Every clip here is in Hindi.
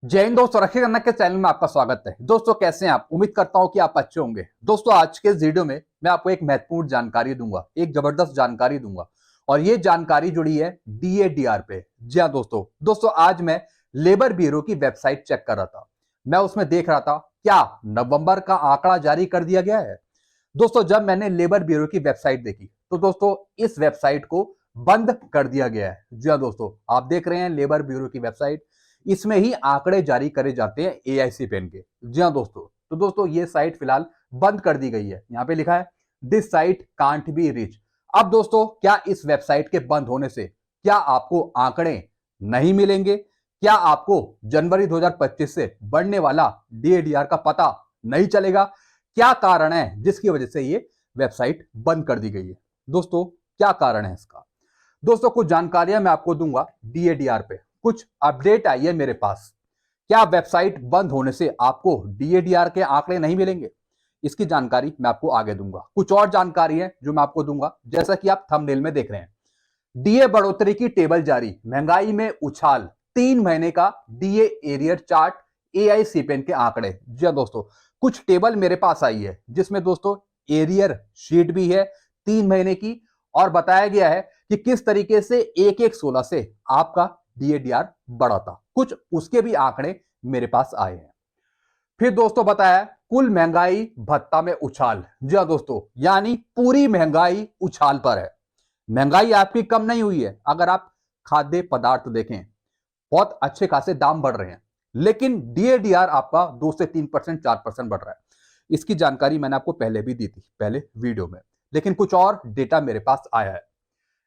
जय हिंद दोस्तों, रखिए गन्ना के चैनल में आपका स्वागत है। दोस्तों कैसे हैं आप? उम्मीद करता हूं कि आप अच्छे होंगे। दोस्तों आज के इस वीडियो में मैं आपको एक महत्वपूर्ण जानकारी दूंगा, एक जबरदस्त जानकारी दूंगा और ये जानकारी जुड़ी है डीएडीआर पे। जी हाँ दोस्तों आज मैं लेबर ब्यूरो की वेबसाइट चेक कर रहा था। मैं उसमें देख रहा था क्या नवंबर का आंकड़ा जारी कर दिया गया है। दोस्तों जब मैंने लेबर ब्यूरो की वेबसाइट देखी तो दोस्तों इस वेबसाइट को बंद कर दिया गया है। जी हाँ दोस्तों, आप देख रहे हैं लेबर ब्यूरो की वेबसाइट, इसमें ही आंकड़े जारी करे जाते हैं एआईसी पेन के। जी हाँ दोस्तों, तो दोस्तों ये साइट फिलहाल बंद कर दी गई है। यहाँ पे लिखा है this site can't be reach. अब दोस्तों क्या इस वेबसाइट के बंद होने से क्या आपको आंकड़े नहीं मिलेंगे? क्या आपको जनवरी 2025 से बढ़ने वाला डीएडीआर का पता नहीं चलेगा? क्या कारण है जिसकी वजह से ये वेबसाइट बंद कर दी गई है? दोस्तों क्या कारण है इसका? दोस्तों कुछ जानकारियां मैं आपको दूंगा डीएडीआर पे, कुछ अपडेट आई है मेरे पास। क्या वेबसाइट बंद होने से आपको डीएडीआर के आंकड़े नहीं मिलेंगे? इसकी जानकारी मैं आपको आगे दूंगा। कुछ और जानकारी है जो मैं आपको दूंगा, जैसा कि आप थंबनेल में देख रहे हैं। डीए बढ़ोतरी की टेबल जारी, महंगाई में उछाल, 3 महीने का डीए एरियर चार्ट, एआईसीपेन के आंकड़े। जी हाँ दोस्तों, कुछ टेबल मेरे पास आई है जिसमें दोस्तों एरियर शीट भी है 3 महीने की और बताया गया है कि किस तरीके से 1/16 से आपका डीएडीआर बढ़ा था। कुछ उसके भी आंकड़े मेरे पास आए हैं। फिर दोस्तों बताया कुल महंगाई भत्ता में उछाल। जी हाँ दोस्तों, यानी पूरी महंगाई उछाल पर है। महंगाई आपकी कम नहीं हुई है। अगर आप खाद्य पदार्थ देखें, बहुत अच्छे खासे दाम बढ़ रहे हैं, लेकिन डीएडीआर आपका 2 से 3%, 4% बढ़ रहा है। इसकी जानकारी मैंने आपको पहले भी दी थी, पहले वीडियो में, लेकिन कुछ और डेटा मेरे पास आया है।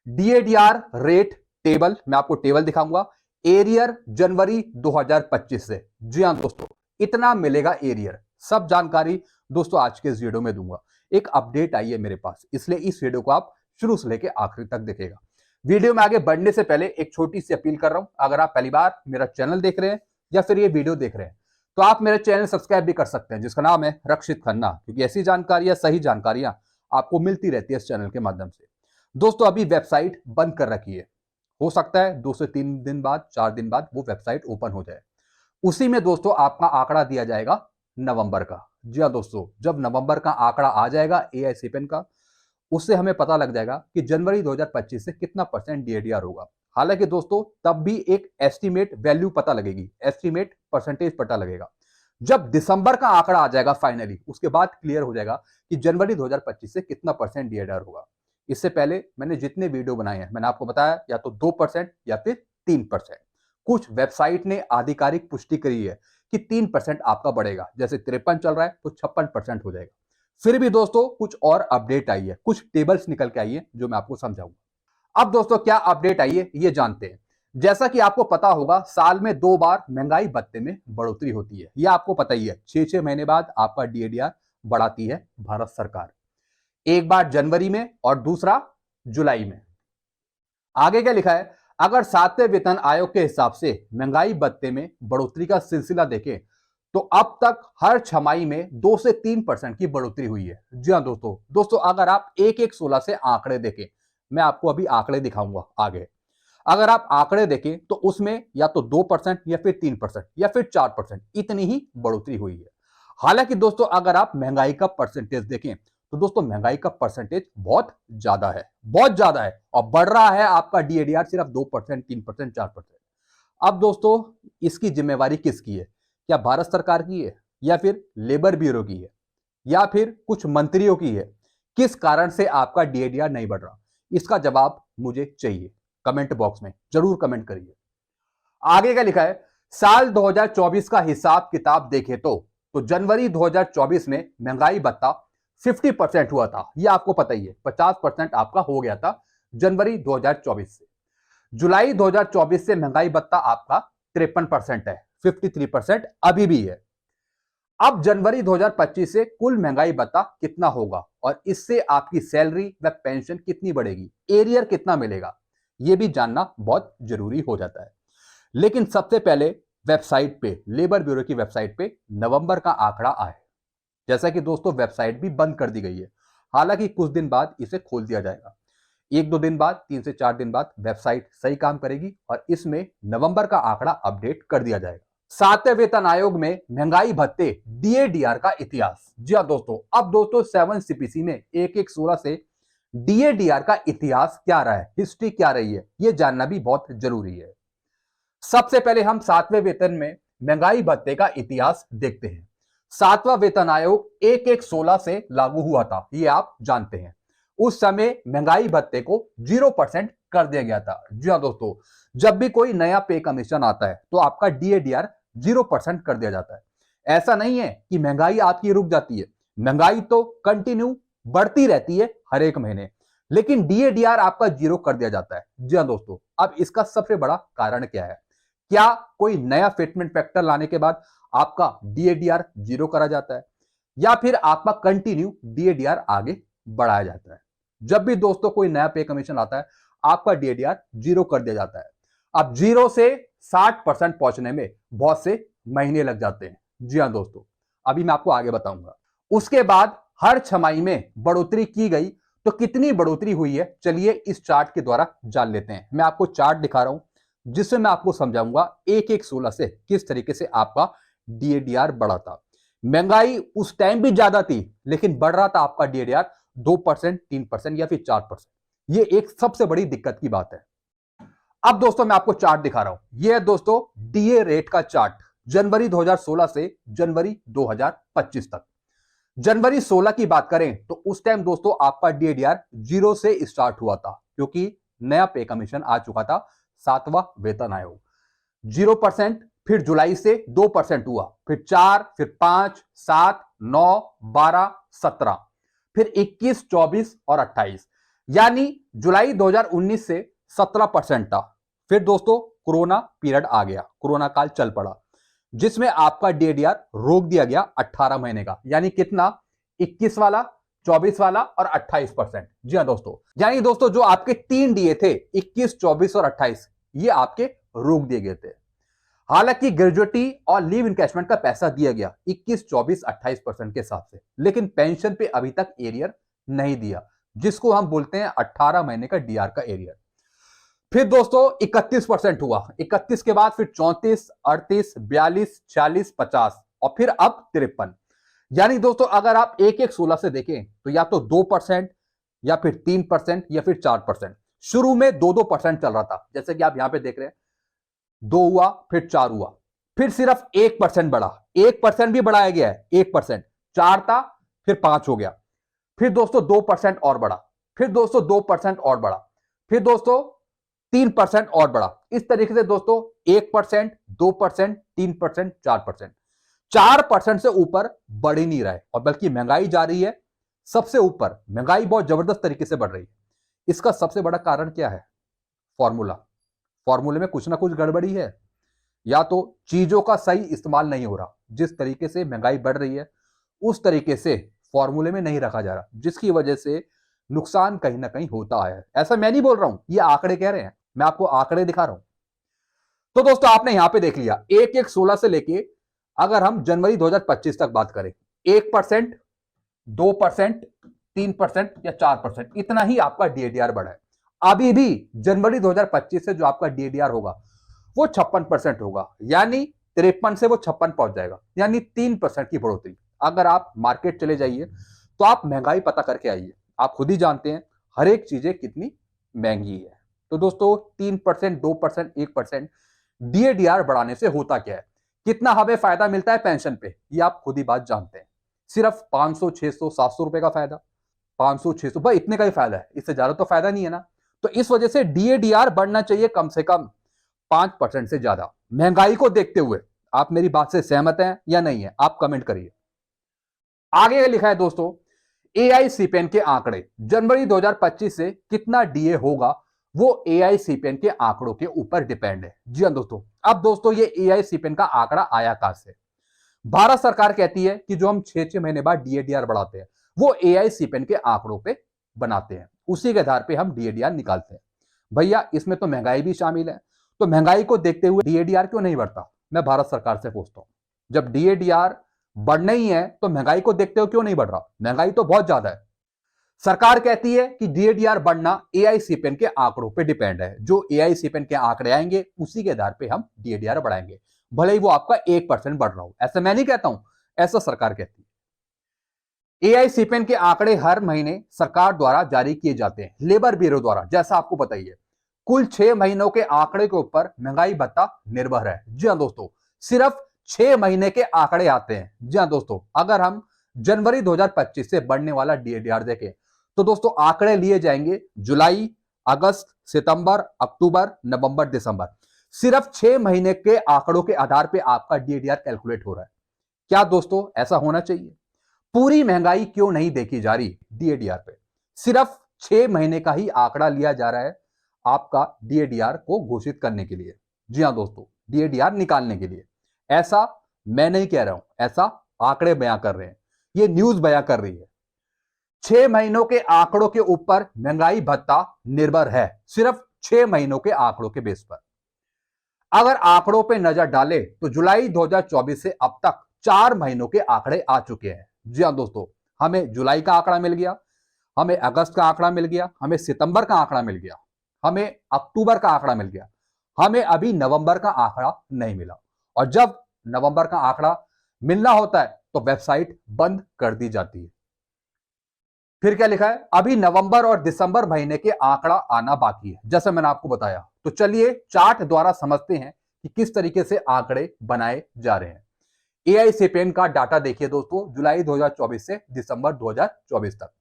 डीएडीआर रेट टेबल, मैं आपको टेबल दिखाऊंगा एरियर जनवरी 2025 से। जी हां दोस्तों, इतना मिलेगा एरियर। सब जानकारी दोस्तों आज के इस वीडियो में दूंगा। एक अपडेट आई है मेरे पास, इसलिए इस वीडियो को आप शुरू से लेकर आखिरी तक देखेगा। वीडियो में आगे बढ़ने से पहले एक छोटी सी अपील कर रहा हूं, अगर आप पहली बार मेरा चैनल देख रहे हैं या फिर ये वीडियो देख रहे हैं तो आप मेरे चैनल सब्सक्राइब भी कर सकते हैं, जिसका नाम है रक्षित खन्ना, क्योंकि ऐसी जानकारियां, सही जानकारियां आपको मिलती रहती है इस चैनल के माध्यम से। दोस्तों अभी वेबसाइट बंद कर रखी है, हो सकता है 2 से 3 दिन बाद, 4 दिन बाद वो वेबसाइट ओपन हो जाए। उसी में दोस्तों आपका आंकड़ा दिया जाएगा नवंबर का। जी हाँ दोस्तों, जब नवंबर का आंकड़ा आ जाएगा एआईसीपेन का, उससे हमें पता लग जाएगा कि जनवरी 2025 से कितना परसेंट डीएडीआर होगा। हालांकि दोस्तों तब भी एक एस्टीमेट वैल्यू पता लगेगी, एस्टीमेट परसेंटेज पता लगेगा। जब दिसंबर का आंकड़ा आ जाएगा फाइनली, उसके बाद क्लियर हो जाएगा कि जनवरी 2025 से कितना परसेंट डीएडीआर होगा। इससे पहले मैंने जितने वीडियो बनाए हैं, मैंने आपको बताया या तो 2% या फिर 3%। कुछ वेबसाइट ने आधिकारिक पुष्टि करी है कि 3% आपका बढ़ेगा, जैसे 53 चल रहा है तो 56% हो जाएगा। फिर भी दोस्तों कुछ और अपडेट आई है, कुछ टेबल्स निकल के आई है जो मैं आपको समझाऊंगा। अब दोस्तों क्या अपडेट आई है ये जानते हैं। जैसा कि आपको पता होगा, साल में 2 बार महंगाई भत्ते में बढ़ोतरी होती है, यह आपको पता ही है। 6-6 महीने बाद आपका डीएडीआर बढ़ाती है भारत सरकार, एक बार जनवरी में और दूसरा जुलाई में। आगे क्या लिखा है, अगर 7वें वेतन आयोग के हिसाब से महंगाई भत्ते में बढ़ोतरी का सिलसिला देखें तो अब तक हर छमाही में 2 से 3% की बढ़ोतरी हुई है। जी हाँ दोस्तों अगर आप 1/16 से आंकड़े देखें, मैं आपको अभी आंकड़े दिखाऊंगा आगे। अगर आप आंकड़े देखें तो उसमें या तो 2% या फिर 3% या फिर 4% इतनी ही बढ़ोतरी हुई है। हालांकि दोस्तों अगर आप महंगाई का परसेंटेज देखें तो दोस्तों महंगाई का परसेंटेज बहुत ज्यादा है, बहुत ज्यादा है, और बढ़ रहा है आपका डीएडीआर सिर्फ 2%, 3%, 4%। अब दोस्तों इसकी जिम्मेवारी किसकी है? क्या भारत सरकार की है या फिर लेबर ब्यूरो की है या फिर कुछ मंत्रियों की है? किस कारण से आपका डीएडीआर नहीं बढ़ रहा? इसका जवाब मुझे चाहिए। कमेंट बॉक्स में जरूर कमेंट करिए। आगे क्या लिखा है, साल 2024 का हिसाब किताब देखें तो जनवरी 2024 में महंगाई भत्ता 50% हुआ था, यह आपको पता ही है। 50% आपका हो गया था जनवरी 2024 से। जुलाई 2024 से महंगाई भत्ता आपका 53% है, 53% अभी भी है। अब जनवरी 2025 से कुल महंगाई भत्ता कितना होगा और इससे आपकी सैलरी व पेंशन कितनी बढ़ेगी, एरियर कितना मिलेगा, यह भी जानना बहुत जरूरी हो जाता है। लेकिन सबसे पहले वेबसाइट पे, लेबर ब्यूरो की वेबसाइट पे नवंबर का आंकड़ा आए। जैसा कि दोस्तों वेबसाइट भी बंद कर दी गई है, हालांकि कुछ दिन बाद इसे खोल दिया जाएगा। 1-2 दिन बाद, 3 से 4 दिन बाद वेबसाइट सही काम करेगी और इसमें नवंबर का आंकड़ा अपडेट कर दिया जाएगा। सातवें वेतन आयोग में महंगाई भत्ते डीएडीआर का इतिहास। जी हाँ दोस्तों, अब दोस्तों 7 सीपीसी में 1116 से डीएडीआर का इतिहास क्या रहा है, हिस्ट्री क्या रही है, यह जानना भी बहुत जरूरी है। सबसे पहले हम सातवें वेतन में महंगाई भत्ते का इतिहास देखते हैं। सातवां वेतन आयोग 1116 से लागू हुआ था, ये आप जानते हैं। उस समय महंगाई भत्ते को 0% कर दिया गया था। जी हाँ दोस्तों, जब भी कोई नया पे कमीशन आता है तो आपका डीएडीआर 0% कर दिया जाता है। ऐसा नहीं है कि महंगाई आपकी रुक जाती है, महंगाई तो कंटिन्यू बढ़ती रहती है हर एक महीने, लेकिन डीएडीआर आपका 0 कर दिया जाता है। जी हाँ दोस्तों, अब इसका सबसे बड़ा कारण क्या है? क्या कोई नया फिटमेंट फैक्टर लाने के बाद आपका डीएडीआर 0 करा जाता है, या फिर आपका कंटिन्यू डीएडीआर आगे बढ़ाया जाता है? जब भी दोस्तों कोई नया पे कमीशन आता है, आपका डीएडीआर 0 कर दिया जाता है। अब 0 से 60% पहुंचने में बहुत से महीने लग जाते हैं। जी हाँ दोस्तों, अभी मैं आपको आगे बताऊंगा। उसके बाद हर छमाही में बढ़ोतरी की गई, तो कितनी बढ़ोतरी हुई है चलिए इस चार्ट के द्वारा जान लेते हैं। मैं आपको चार्ट दिखा रहा हूं जिसमें मैं आपको समझाऊंगा 1116 से किस तरीके से आपका डीएडीआर बढ़ा था। महंगाई उस टाइम भी ज्यादा थी, लेकिन बढ़ रहा था आपका डीएडीआर 2%, 3% या फिर 4%। ये एक सबसे बड़ी दिक्कत की बात है। अब दोस्तों मैं आपको चार्ट दिखा रहा हूं। यह है दोस्तों डीए रेट का चार्ट, जनवरी 2016 से जनवरी 2025 तक। जनवरी 16 की बात करें तो उस टाइम दोस्तों आपका डीएडीआर 0 से स्टार्ट हुआ था, क्योंकि नया पे कमीशन आ चुका था, सातवां वेतन आयोग। 0%, फिर जुलाई से 2% हुआ, फिर 4, फिर 5, 7, 9, 12, 17, फिर 21, 24 और 28, यानी जुलाई 2019 से 17% था। फिर दोस्तों कोरोना पीरियड आ गया, कोरोना काल चल पड़ा, जिसमें आपका डीएडीआर रोक दिया गया 18 महीने का, यानी कितना? 21 वाला, 24 वाला और 28%। जी हाँ दोस्तों, यानी दोस्तों जो आपके 3 डीए थे 21, 24 और 28, ये आपके रोक दिए गए थे। हालांकि ग्रेजुएटी और लीव इनकैशमेंट का पैसा दिया गया 21, 24, 28% के हिसाब से, लेकिन पेंशन पे अभी तक एरियर नहीं दिया, जिसको हम बोलते हैं 18 महीने का डीआर का एरियर। फिर दोस्तों 31% हुआ, 31 के बाद फिर 34, 38, 42, 46, 50 और फिर अब 53। यानी दोस्तों अगर आप 1116 से देखें तो या तो 2% या फिर 3% या फिर 4%। शुरू में 2% चल रहा था, जैसे कि आप यहां पे देख रहे हैं, 2 हुआ, फिर 4 हुआ, फिर सिर्फ 1% बढ़ा, 1% भी बढ़ाया गया है, 1%। 4 था, फिर 5 हो गया, फिर दोस्तों 2% और बढ़ा, फिर दोस्तों 2% और बढ़ा, फिर दोस्तों 3% और बढ़ा। इस तरीके से दोस्तों 1%, 2%, 3%, 4%, 4% से ऊपर बढ़ ही नहीं रहा है, और बल्कि महंगाई जा रही है सबसे ऊपर। महंगाई बहुत जबरदस्त तरीके से बढ़ रही है। इसका सबसे बड़ा कारण क्या है? फॉर्मूला। फॉर्मूले में कुछ ना कुछ गड़बड़ी है, या तो चीजों का सही इस्तेमाल नहीं हो रहा। जिस तरीके से महंगाई बढ़ रही है उस तरीके से फॉर्मूले में नहीं रखा जा रहा, जिसकी वजह से नुकसान कहीं ना कहीं होता है। ऐसा मैं नहीं बोल रहा हूं, ये आंकड़े कह रहे हैं, मैं आपको आंकड़े दिखा रहा हूं। तो दोस्तों आपने यहां पे देख लिया 1116 से लेके अगर हम जनवरी 2025 तक बात करें, 1%, 2%, 3% या 4%, इतना ही आपका डीएडीआर बढ़ा है। अभी भी जनवरी 2025 से जो आपका डीएडीआर होगा वो 56% होगा, यानी 53 से वो 56 पहुंच जाएगा, यानी 3% की बढ़ोतरी। अगर आप मार्केट चले जाइए तो आप महंगाई पता करके आइए, आप खुद ही जानते हैं हर एक चीजें कितनी महंगी है। तो दोस्तों 3%, 2%, 1% डीएडीआर बढ़ाने से होता क्या है, कितना हमें फायदा मिलता है पेंशन पे, ये आप खुद ही बात जानते हैं। सिर्फ 500, 600, 700 रुपए का फायदा, 500, 600 भाई, इतने का ही फायदा है, इससे ज्यादा तो फायदा नहीं है ना। तो इस वजह से डीएडीआर बढ़ना चाहिए कम से कम 5% से ज्यादा। महंगाई को देखते हुए आप मेरी बात से सहमत हैं या नहीं है, आप कमेंट करिए। आगे लिखा है दोस्तों एआईसीपीएन के आंकड़े, जनवरी 2025 से कितना डीए होगा वो एआईसीपीएन के आंकड़ों के ऊपर डिपेंड है। जी हां दोस्तों, अब दोस्तों ये एआईसीपीएन का आंकड़ा आया कहां से? भारत सरकार कहती है कि जो हम 6-6 महीने बाद डीएडीआर बढ़ाते हैं वो एआईसीपीएन के आंकड़ों पे बनाते हैं, उसी के आधार पे हम डीएडीआर निकालते हैं। भैया इसमें तो महंगाई भी शामिल है, तो महंगाई को देखते हुए डीएडीआर क्यों नहीं बढ़ता? मैं भारत सरकार से पूछता हूं, जब डीएडीआर बढ़ना ही है तो महंगाई को देखते हुए क्यों नहीं बढ़ रहा? महंगाई तो बहुत ज्यादा है। सरकार कहती है कि डीएडीआर बढ़ना एआईसीपीएन के आंकड़ों पे डिपेंड है, जो एआईसीपीएन के आंकड़े आएंगे उसी के आधार पे हम डीएडीआर बढ़ाएंगे। भले ही वो आपका 1% बढ़ रहा हो। ऐसा मैं नहीं कहता हूं, ऐसा सरकार कहती है। एआईसीपीएन के आंकड़े हर महीने सरकार द्वारा जारी किए जाते हैं, लेबर ब्यूरो द्वारा, जैसा आपको पता ही है। कुल 6 महीनों के आंकड़े के ऊपर महंगाई भत्ता निर्भर है। जी हाँ दोस्तों, सिर्फ 6 महीने के आंकड़े आते हैं। जी हाँ दोस्तों, अगर हम जनवरी 2025 से बढ़ने वाला डीएडीआर देखें तो दोस्तों आंकड़े लिए जाएंगे जुलाई, अगस्त, सितंबर, अक्टूबर, नवंबर, दिसंबर। सिर्फ 6 महीने के आंकड़ों के आधार पर आपका डीएडीआर कैलकुलेट हो रहा है। क्या दोस्तों ऐसा होना चाहिए? पूरी महंगाई क्यों नहीं देखी जा रही डीएडीआर पे? सिर्फ 6 महीने का ही आंकड़ा लिया जा रहा है आपका डीएडीआर को घोषित करने के लिए। जी हां दोस्तों, डीएडीआर निकालने के लिए। ऐसा मैं नहीं कह रहा हूं, ऐसा आंकड़े बयां कर रहे हैं, ये न्यूज बयां कर रही है। 6 महीनों के आंकड़ों के ऊपर महंगाई भत्ता निर्भर है, सिर्फ 6 महीनों के आंकड़ों के बेस पर। अगर आंकड़ों पर नजर डालें तो जुलाई 2024 से अब तक 4 महीनों के आंकड़े आ चुके हैं। जी हां दोस्तों, हमें जुलाई का आंकड़ा मिल गया, हमें अगस्त का आंकड़ा मिल गया, हमें सितंबर का आंकड़ा मिल गया, हमें अक्टूबर का आंकड़ा मिल गया, हमें अभी नवंबर का आंकड़ा नहीं मिला। और जब नवंबर का आंकड़ा मिलना होता है तो वेबसाइट बंद कर दी जाती है। फिर क्या लिखा है? अभी नवंबर और दिसंबर महीने के आंकड़ा आना बाकी है, जैसे मैंने आपको बताया। तो चलिए चार्ट द्वारा समझते हैं कि किस तरीके से आंकड़े बनाए जा रहे हैं। एआईसीपीएन का डाटा देखिए दोस्तों, जुलाई 2024 से दिसंबर 2024 तक।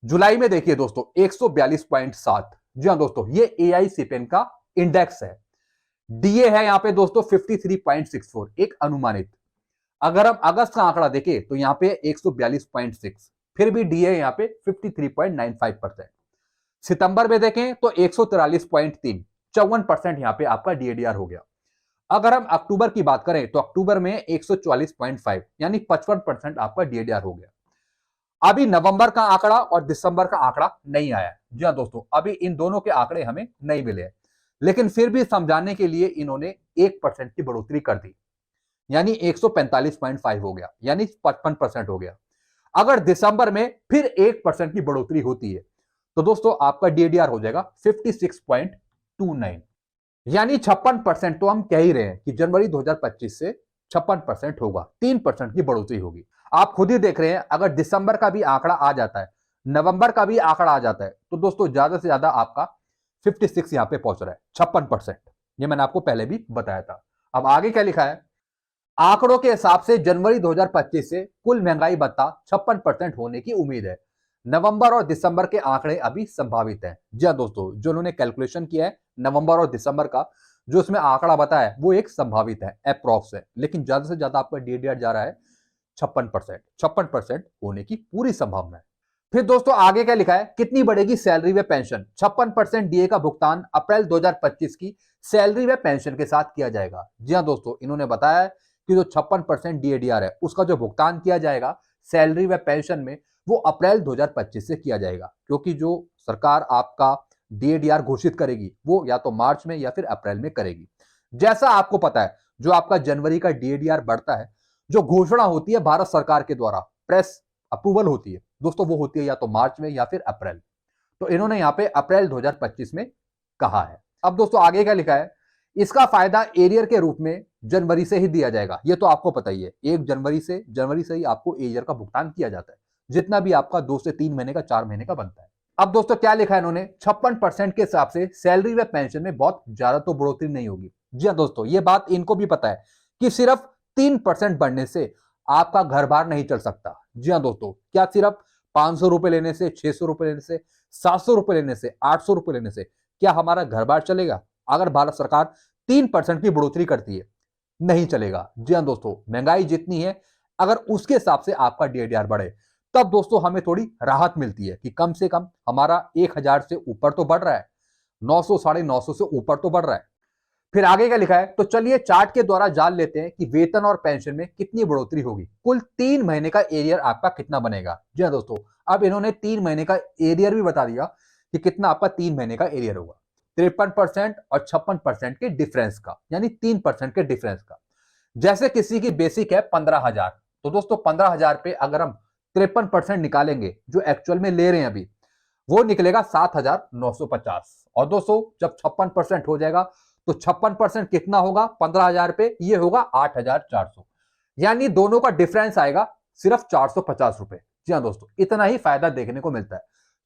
जुलाई में देखिए दोस्तों 142.7। जी हाँ दोस्तों, ये एआईसीपीएन का इंडेक्स है। डीए है यहां पे दोस्तों 53.64, एक अनुमानित। अगर हम अगस्त का आंकड़ा देखें तो यहां पे 142.6, फिर भी डीए यहां पे 53.95%। सितंबर में देखें तो 143.3, 54% यहां पे आपका डीएडीआर हो गया। अगर हम अक्टूबर की बात करें तो अक्टूबर में 144.5, यानी 55% आपका डीएडीआर हो गया। अभी नवंबर का आंकड़ा और दिसंबर का आंकड़ा नहीं आया। जी हाँ दोस्तों, अभी इन दोनों के आंकड़े हमें नहीं मिले हैं, लेकिन फिर भी समझाने के लिए इन्होंने 1% की बढ़ोतरी कर दी, यानी 145.5 हो गया, यानी 55% हो गया। अगर दिसंबर में फिर 1% की बढ़ोतरी होती है तो दोस्तों आपका डीएडीआर हो जाएगा 56.29, यानी 56%। तो हम कह ही रहे हैं कि जनवरी 2025 से 56% होगा, 3% की बढ़ोतरी होगी। आप खुद ही देख रहे हैं, अगर दिसंबर का भी आंकड़ा आ जाता है, नवंबर का भी आंकड़ा आ जाता है, तो दोस्तों ज्यादा से ज्यादा आपका 56 यहां पे पहुंच रहा है, 56%। ये मैंने आपको पहले भी बताया था। अब आगे क्या लिखा है? आंकड़ों के हिसाब से जनवरी 2025 से कुल महंगाई भत्ता 56% होने की उम्मीद है। नवंबर और दिसंबर के आंकड़े अभी संभावित हैं। जी हाँ दोस्तों, जो उन्होंने कैलकुलेशन किया है नवंबर और दिसंबर का, जो उसमें आंकड़ा बताया है वो एक संभावित है, अप्रॉक्स है, लेकिन ज्यादा से ज्यादा आपका डीएडीआर जा रहा है 56%। 56% होने की पूरी संभावना है। फिर दोस्तों आगे क्या लिखा है? कितनी बढ़ेगी सैलरी व पेंशन? 56% डीए का भुगतान अप्रैल 2025 की सैलरी व पेंशन के साथ किया जाएगा। जी हाँ दोस्तों, इन्होंने बताया कि जो 56% डीएडीआर है उसका जो भुगतान किया जाएगा सैलरी व पेंशन में, वो अप्रैल 2025 से किया जाएगा, क्योंकि जो सरकार आपका डीएडीआर घोषित करेगी वो या तो मार्च में या फिर अप्रैल में करेगी। जैसा आपको पता है, जो आपका जनवरी का डीएडीआर बढ़ता है, जो घोषणा होती है भारत सरकार के द्वारा, प्रेस अप्रूवल होती है दोस्तों, वो होती है या तो मार्च में या फिर अप्रैल। तो इन्होंने यहां पे अप्रैल 2025 में कहा है। अब दोस्तों आगे क्या लिखा है? इसका फायदा एरियर के रूप में जनवरी से ही दिया जाएगा। ये तो आपको पता ही है, 1 जनवरी से ही आपको एरियर का भुगतान किया जाता है, जितना भी आपका 2 से 3 महीने का, 4 महीने का बनता है। अब दोस्तों क्या लिखा है इन्होंने? 56% के हिसाब से सैलरी व पेंशन में बहुत ज्यादा तो बढ़ोतरी नहीं होगी। जी हाँ दोस्तों, ये बात इनको भी पता है कि सिर्फ 3% बढ़ने से आपका घर बार नहीं चल सकता। जी हाँ दोस्तों, क्या सिर्फ 500 रुपए लेने से, 600 रुपए लेने से, 700 रुपए लेने से, 800 रुपए लेने से क्या हमारा घर बार चलेगा? अगर भारत सरकार 3% की बढ़ोतरी करती है, नहीं चलेगा। जी हाँ दोस्तों, महंगाई जितनी है, अगर उसके हिसाब से आपका डीएडीआर बढ़े, तब दोस्तों हमें थोड़ी राहत मिलती है कि कम से कम हमारा 1000 से ऊपर तो बढ़ रहा है, 900 950 से ऊपर तो बढ़ रहा है। फिर आगे क्या लिखा है? तो चलिए चार्ट के द्वारा जान लेते हैं कि वेतन और पेंशन में कितनी बढ़ोतरी होगी। कुल 3 महीने का एरियर आपका कितना बनेगा। जी हाँ दोस्तों, अब इन्होंने 3 महीने का एरियर भी बता दिया कि कितना आपका 3 महीने का एरियर होगा। 53% और 56% के डिफरेंस का, यानी 3% के डिफरेंस का। जैसे किसी की बेसिक है 15,000, तो दोस्तों 15,000 पे अगर हम 53% निकालेंगे, जो एक्चुअल में ले रहे हैं अभी, वो निकलेगा 7,950। और दोस्तों जब 56% हो जाएगा तो 56% कितना होगा 15,000 पे, ये होगा 8,400, यानी दोनों का डिफरेंस आएगा सिर्फ 450 रुपए। जी हाँ दोस्तों, इतना ही फायदा देखने को मिलता है।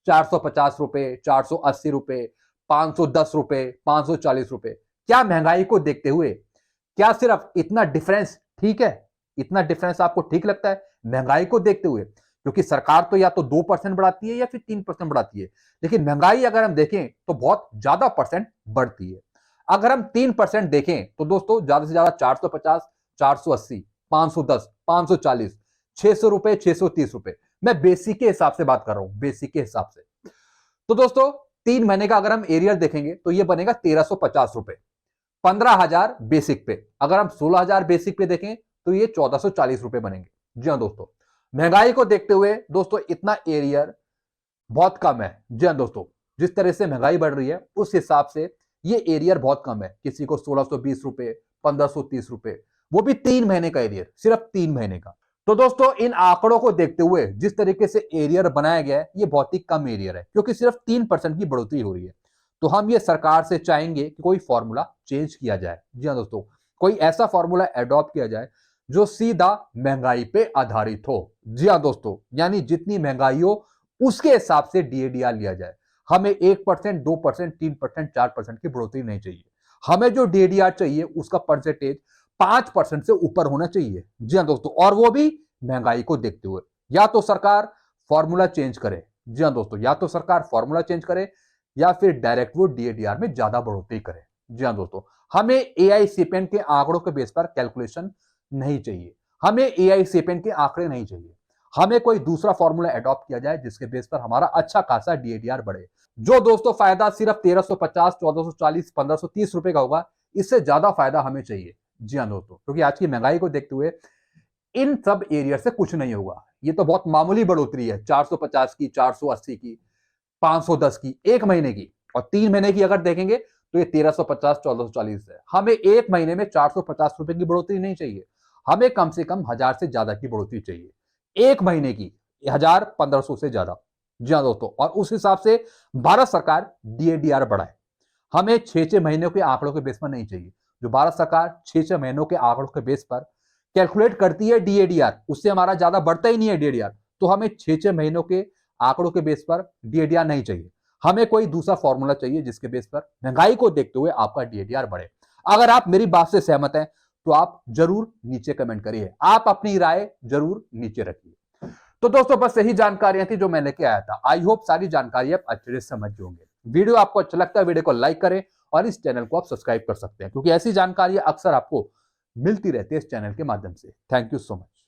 450 रुपए, 480 रुपए, 510 रुपए, 540 रुपए। क्या महंगाई को देखते हुए क्या सिर्फ इतना डिफरेंस ठीक है? इतना डिफरेंस आपको ठीक लगता है महंगाई को देखते हुए? क्योंकि सरकार तो या तो 2% बढ़ाती है या फिर 3% बढ़ाती है, लेकिन महंगाई अगर हम देखें तो बहुत ज्यादा परसेंट बढ़ती है। अगर हम 3% देखें तो दोस्तों ज्यादा से ज्यादा 450, 480, 510, 540, 600 रुपए, 630 रुपए। मैं बेसिक के हिसाब से बात कर रहा हूं, बेसिक के हिसाब से। तो दोस्तों 3 महीने का अगर हम एरियर देखेंगे तो ये बनेगा 1350 रुपए, 15,000 बेसिक पे। अगर हम 16,000 बेसिक पे देखें तो ये 1440 रुपए बनेंगे। जी हाँ दोस्तों, महंगाई को देखते हुए दोस्तों इतना एरियर बहुत कम है। जी हाँ दोस्तों, जिस तरह से महंगाई बढ़ रही है उस हिसाब से ये एरियर बहुत कम है। किसी को 1620 रुपए, 1530 रुपए, वो भी 3 महीने का एरियर, सिर्फ 3 महीने का। तो दोस्तों इन आंकड़ों को देखते हुए जिस तरीके से एरियर बनाया गया है ये बहुत ही कम एरियर है, क्योंकि सिर्फ 3% की बढ़ोतरी हो रही है। तो हम ये सरकार से चाहेंगे कि कोई फॉर्मूला चेंज किया जाए। जी हाँ दोस्तों, कोई ऐसा फॉर्मूला एडॉप्ट किया जाए जो सीधा महंगाई पे आधारित हो। जी हाँ दोस्तों, यानी जितनी महंगाई हो उसके हिसाब से डीएडीआर लिया जाए। हमें 1%, 2%, 3%, 4% की बढ़ोतरी नहीं चाहिए। हमें जो डीएडीआर चाहिए उसका परसेंटेज 5% से ऊपर होना चाहिए। जी हाँ दोस्तों, और वो भी महंगाई को देखते हुए। या तो सरकार फॉर्मूला चेंज करे, जी हाँ दोस्तों, या तो सरकार फॉर्मूला चेंज करे या फिर डायरेक्ट वो डीएडीआर में ज्यादा बढ़ोतरी करे। जी हाँ दोस्तों, हमें एआई सेपियन के आंकड़ों के बेस पर कैलकुलेशन नहीं चाहिए। हमें एआई सेपियन के आंकड़े नहीं चाहिए। हमें कोई दूसरा फॉर्मूला अडॉप्ट किया जाए जिसके बेस पर हमारा अच्छा खासा डीएडीआर बढ़े। जो दोस्तों फायदा सिर्फ 1350, 1440, 1530 रुपए का होगा, इससे ज्यादा फायदा हमें चाहिए। जी हाँ दोस्तों, क्योंकि आज की महंगाई को देखते हुए इन सब एरिया से कुछ नहीं होगा। ये तो बहुत मामूली बढ़ोतरी है, 450 की, 480 की, 510 की, 1 महीने की। और 3 महीने की अगर देखेंगे तो ये 1350, 1440 है। हमें 1 महीने में 450 रुपए की बढ़ोतरी नहीं चाहिए। हमें कम से कम 1000 से ज्यादा की बढ़ोतरी चाहिए 1 महीने की, 1000-1500 से ज्यादा। जी हाँ दोस्तों, और उस हिसाब से भारत सरकार डीएडीआर बढ़ाए। हमें 6-6 महीनों के आंकड़ों के बेस पर नहीं चाहिए। जो भारत सरकार 6-6 महीनों के आंकड़ों के बेस पर कैलकुलेट करती है डीएडीआर, उससे हमारा ज्यादा बढ़ता ही नहीं है डीएडीआर। तो हमें 6-6 महीनों के आंकड़ों के बेस पर डीएडीआर नहीं चाहिए। हमें कोई दूसरा फॉर्मूला चाहिए जिसके बेस पर महंगाई को देखते हुए आपका डीएडीआर बढ़े। अगर आप मेरी बात से सहमत हैं तो आप जरूर नीचे कमेंट करिए, आप अपनी राय जरूर नीचे रखिए। तो दोस्तों बस यही जानकारियां थी जो मैं लेके आया था। आई होप सारी जानकारी आप अच्छे से समझ होंगे। वीडियो आपको अच्छा लगता है वीडियो को लाइक करें और इस चैनल को आप सब्सक्राइब कर सकते हैं, क्योंकि ऐसी जानकारियां अक्सर आपको मिलती रहती है इस चैनल के माध्यम से। Thank you so much.